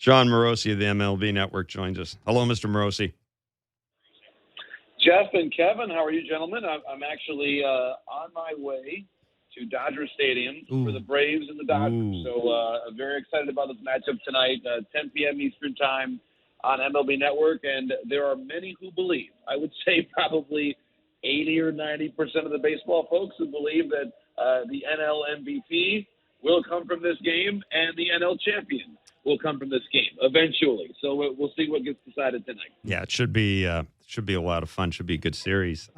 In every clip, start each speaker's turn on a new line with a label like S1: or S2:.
S1: Jon Morosi of the MLB Network joins us. Hello, Mr. Morosi.
S2: Jeff and Kevin, how are you, gentlemen? I'm actually on my way to Dodger Stadium for the Braves and the Dodgers. So I'm very excited about this matchup tonight, 10 p.m. Eastern Time on MLB Network. And there are many who believe, I would say probably 80 or 90% of the baseball folks who believe that the NL MVP will come from this game and the NL champion will come from this game eventually. So we'll see what gets decided tonight.
S1: Yeah, it should be a lot of fun. Should be a good series.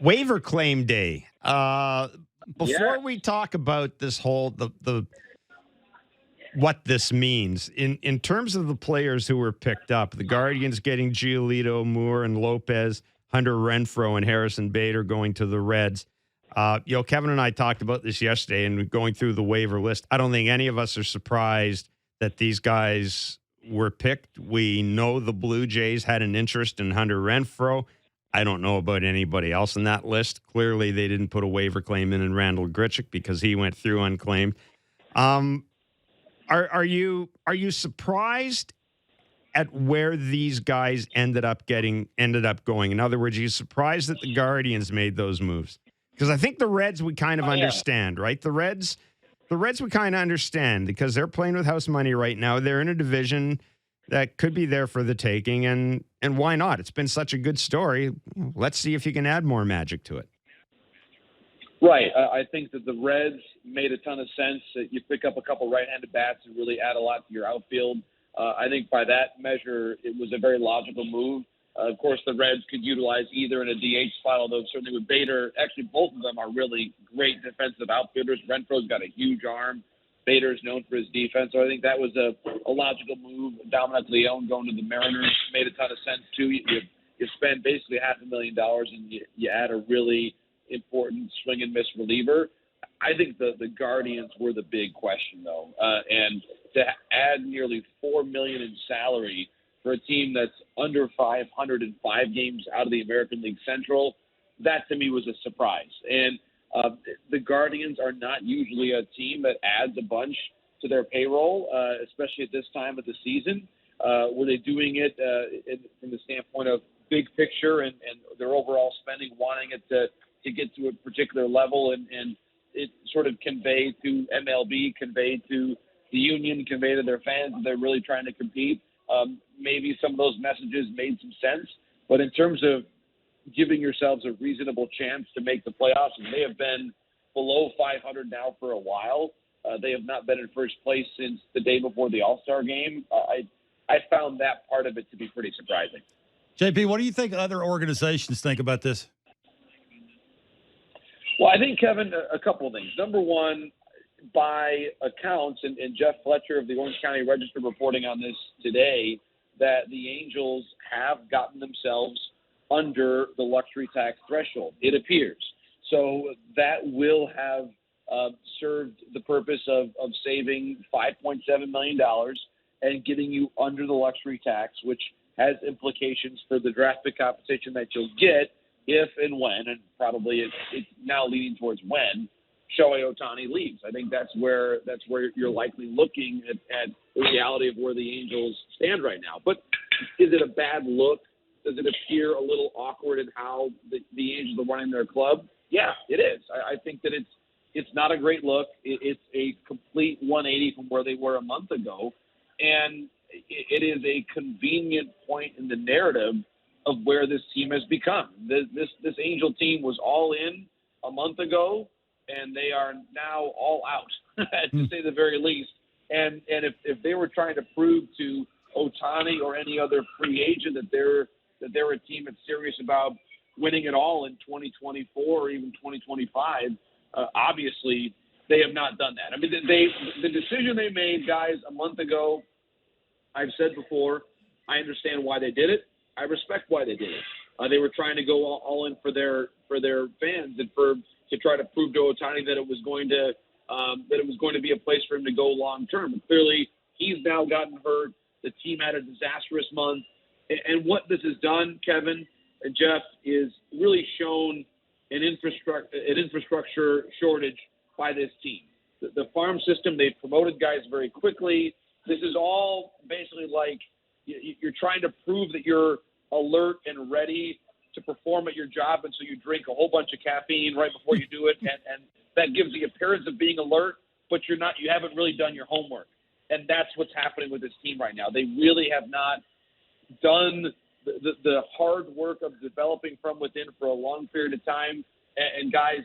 S1: Waiver-Claim Day. Before we talk about this whole the what this means in terms of the players who were picked up, the Guardians getting Giolito, Moore, and Lopez, Hunter Renfroe, and Harrison Bader going to the Reds. Kevin and I talked about this yesterday and going through the waiver list. I don't think any of us are surprised that these guys were picked. We know the Blue Jays had an interest in Hunter Renfroe. I don't know about anybody else in that list. Clearly, they didn't put a waiver claim in Randall Grichuk because he went through unclaimed. Are you surprised at where these guys ended up going? In other words, are you surprised that the Guardians made those moves? Because I think the Reds we kind of understand, right? The Reds we kind of understand because they're playing with house money right now. They're in a division that could be there for the taking, and why not? It's been such a good story. Let's see if you can add more magic to it.
S2: Right. I think that the Reds made a ton of sense. That you pick up a couple right-handed bats and really add a lot to your outfield. I think by that measure, it was a very logical move. Of course, the Reds could utilize either in a DH spot, although certainly with Bader, actually both of them are really great defensive outfielders. Renfroe's got a huge arm. Bader's known for his defense. So I think that was a logical move. Dominic Leone going to the Mariners made a ton of sense, too. You spend basically $500,000 and you add a really important swing and miss reliever. I think the Guardians were the big question, though. And to add nearly $4 million in salary for a team that's under 505 games out of the American League Central, that to me was a surprise. And the Guardians are not usually a team that adds a bunch to their payroll, especially at this time of the season. Were they doing it from the standpoint of big picture and their overall spending, wanting it to get to a particular level and it sort of convey to MLB, convey to the union, convey to their fans that they're really trying to compete? Maybe some of those messages made some sense, but in terms of giving yourselves a reasonable chance to make the playoffs, and they have been below 500 now for a while. They have not been in first place since the day before the All-Star game. I found that part of it to be pretty surprising.
S3: JP, what do you think other organizations think about this?
S2: Well, I think, Kevin, a couple of things. Number one, by accounts, and Jeff Fletcher of the Orange County Register reporting on this today, that the Angels have gotten themselves under the luxury tax threshold, it appears. So that will have served the purpose of saving $5.7 million and getting you under the luxury tax, which has implications for the draft pick compensation that you'll get if and when, and probably it's now leaning towards when, Shohei Ohtani leaves. I think that's where you're likely looking at the reality of where the Angels stand right now. But is it a bad look? Does it appear a little awkward in how the Angels are running their club? Yeah, it is. I think that it's not a great look. It's a complete 180 from where they were a month ago, and it is a convenient point in the narrative of where this team has become. This Angel team was all in a month ago, and they are now all out, to say the very least. And if they were trying to prove to Ohtani or any other free agent that they're a team that's serious about winning it all in 2024 or even 2025, obviously they have not done that. I mean, the decision they made, guys, a month ago, I've said before, I understand why they did it. I respect why they did it. They were trying to go all in for their fans and to try to prove to Ohtani that it was going to be a place for him to go long term. Clearly, he's now gotten hurt. The team had a disastrous month, and what this has done, Kevin and Jeff, is really shown an infrastructure shortage by this team. The farm system, they've promoted guys very quickly. This is all basically like you're trying to prove that you're alert and ready to perform at your job, and so you drink a whole bunch of caffeine right before you do it, and that gives the appearance of being alert, but you haven't really done your homework. And that's what's happening with this team right now. They really have not done the hard work of developing from within for a long period of time. And guys,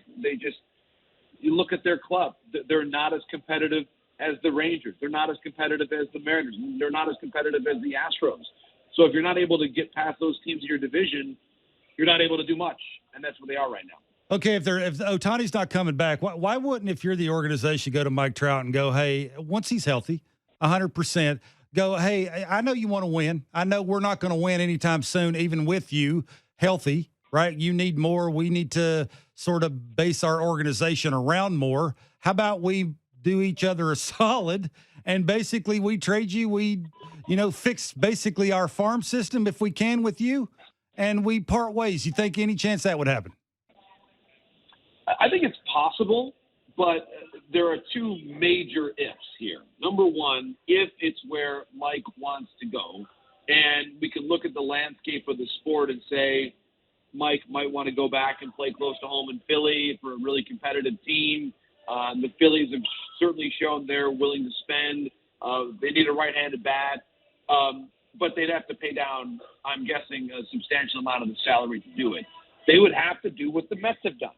S2: you look at their club, they're not as competitive as the Rangers. They're not as competitive as the Mariners. They're not as competitive as the Astros. So if you're not able to get past those teams in your division, you're not able to do much. And that's where they are right now.
S3: Okay, if Ohtani's not coming back, why wouldn't, if you're the organization, go to Mike Trout and go, hey, once he's healthy, 100%, go, hey, I know you want to win. I know we're not going to win anytime soon, even with you healthy, right? You need more. We need to sort of base our organization around more. How about we do each other a solid and basically we trade you, fix basically our farm system if we can with you, and we part ways. You think any chance that would happen?
S2: I think it's possible, but there are two major ifs here. Number one, if it's where Mike wants to go, and we can look at the landscape of the sport and say Mike might want to go back and play close to home in Philly for a really competitive team. The Phillies have certainly shown they're willing to spend. They need a right-handed bat, but they'd have to pay down, I'm guessing, a substantial amount of the salary to do it. They would have to do what the Mets have done.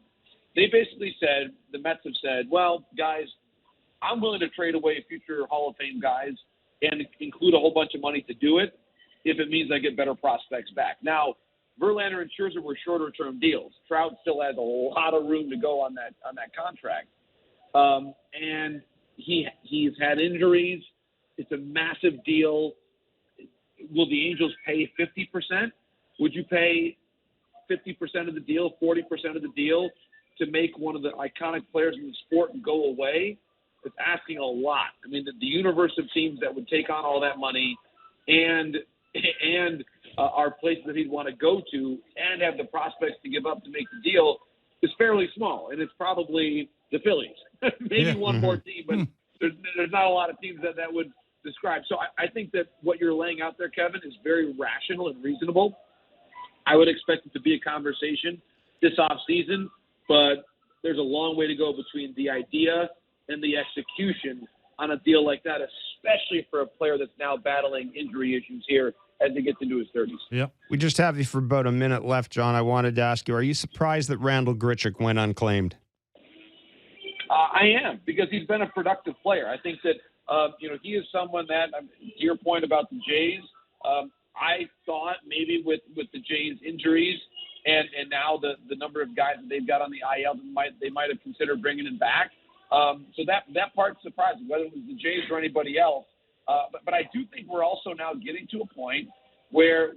S2: They basically said, the Mets have said, well, guys, I'm willing to trade away future Hall of Fame guys and include a whole bunch of money to do it if it means I get better prospects back. Now, Verlander and Scherzer were shorter-term deals. Trout still has a lot of room to go on that contract. And he's had injuries. It's a massive deal. Will the Angels pay 50%? Would you pay 50% of the deal, 40% of the deal to make one of the iconic players in the sport go away? It's asking a lot. I mean, the universe of teams that would take on all that money and are places that he'd want to go to and have the prospects to give up to make the deal is fairly small. And it's probably the Phillies. Maybe one more team, but there's not a lot of teams that would describe. So I think that what you're laying out there, Kevin, is very rational and reasonable. I would expect it to be a conversation this offseason, but there's a long way to go between the idea and the execution on a deal like that, especially for a player that's now battling injury issues here as he gets into his 30s.
S3: Yep.
S1: We just have you for about a minute left, John. I wanted to ask you, are you surprised that Randall Grichuk went unclaimed?
S2: I am, because he's been a productive player. I think that, he is someone that, to your point about the Jays, I thought maybe with the Jays injuries and now the number of guys that they've got on the IL, they might have considered bringing him back. So that part's surprising, whether it was the Jays or anybody else. But I do think we're also now getting to a point where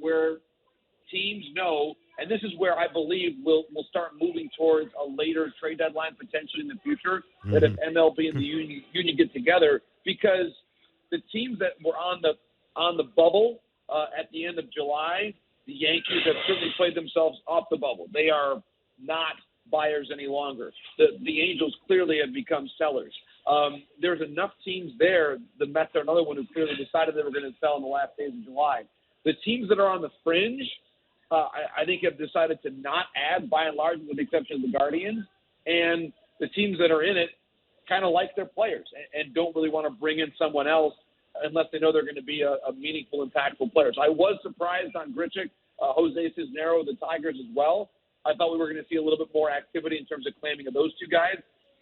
S2: teams know, and this is where I believe we'll start moving towards a later trade deadline potentially in the future, that if MLB and the union get together, because the teams that were on the bubble at the end of July, the Yankees have certainly played themselves off the bubble. They are not buyers any longer. The Angels clearly have become sellers. There's enough teams there. The Mets are another one who clearly decided they were going to sell in the last days of July. The teams that are on the fringe, I think, have decided to not add, by and large, with the exception of the Guardians. And the teams that are in it kind of like their players and don't really want to bring in someone else unless they know they're going to be a meaningful, impactful player. So I was surprised on Grichuk, Jose Cisnero, the Tigers as well. I thought we were going to see a little bit more activity in terms of claiming of those two guys.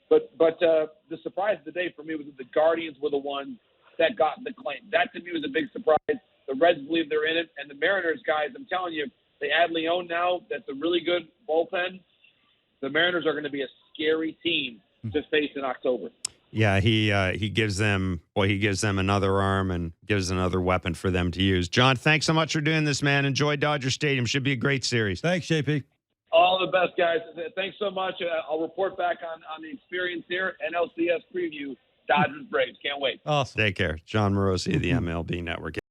S2: But the surprise of the day for me was that the Guardians were the ones that got the claim. That to me was a big surprise. The Reds believe they're in it. And the Mariners guys, I'm telling you, they add Leone now. That's a really good bullpen. The Mariners are going to be a scary team to face in October.
S1: Yeah, he gives them another arm and gives another weapon for them to use. John, thanks so much for doing this, man. Enjoy Dodger Stadium. Should be a great series.
S3: Thanks, JP.
S2: All the best, guys. Thanks so much. I'll report back on the experience here. NLCS preview, Dodgers Braves. Can't wait.
S3: Awesome.
S1: Take care. Jon Morosi of the MLB Network.